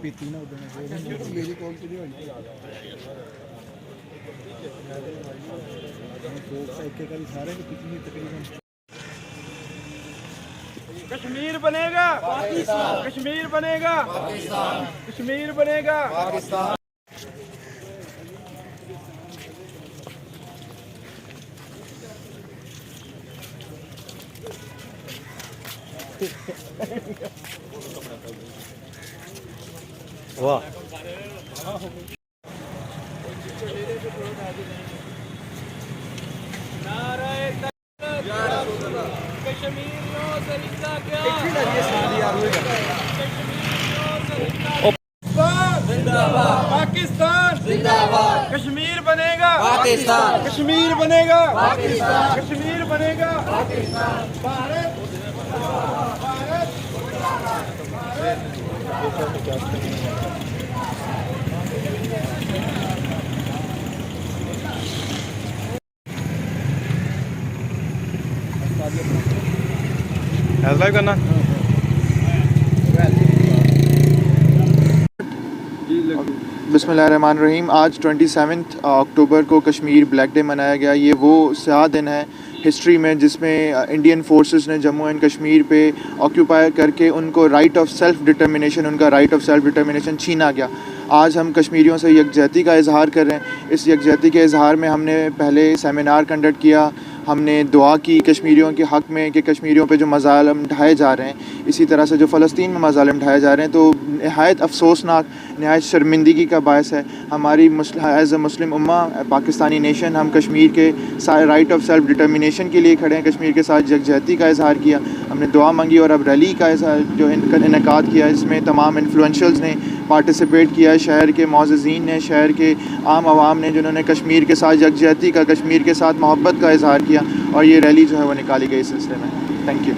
पीती ना उधर मेरी कॉल के लिए सारे कितनी तकरीबन कश्मीर बनेगा पाकिस्तान, कश्मीर बनेगा पाकिस्तान, कश्मीर बनेगा पाकिस्तान। वाह पाकिस्तान जिंदाबाद, कश्मीर बनेगा पाकिस्तान, कश्मीर बनेगा पाकिस्तान, कश्मीर बनेगा पाकिस्तान। भारत लाइव करना। बिस्मिल्लाहिर्रहमानिर्रहीम। आज 27 अक्टूबर को कश्मीर ब्लैक डे मनाया गया। ये वो स्याह दिन है हिस्ट्री में जिसमें इंडियन फोर्सेस ने जम्मू एंड कश्मीर पे ऑक्यूपाई करके उनको राइट ऑफ सेल्फ डिटर्मिनेशन, उनका राइट ऑफ सेल्फ डिटर्मिनेशन छीना गया। आज हम कश्मीरियों से यकजहती का इजहार कर रहे हैं। इस यकजहती के इजहार में हमने पहले सेमिनार कंडक्ट किया, हमने दुआ की कश्मीरियों के हक़ में कि कश्मीरियों पे जो मज़ालिम ढाए जा रहे हैं, इसी तरह से जो फ़लस्तीन में मज़ालिम ढाए जा रहे हैं, तो नहायत अफसोसनाक, नहायत शर्मिंदगी का बायस है। हमारी as a Muslim Umma, Pakistani nation, हम कश्मीर के राइट ऑफ सेल्फ डिटर्मिनेशन के लिए खड़े हैं। कश्मीर के साथ यकजहती का इजहार किया, हमने दुआ मांगी और अब रैली का जो इनकाद किया, इसमें तमाम इन्फ्लुएंशल्स ने पार्टिसिपेट किया। शहर के मुअज़्ज़िज़ीन ने, शहर के आम आवाम ने, जिन्होंने कश्मीर के साथ यकजहती का, कश्मीर के साथ मोहब्बत का इजहार किया, और ये रैली जो है वो निकाली गई इस सिलसिले में। Thank you.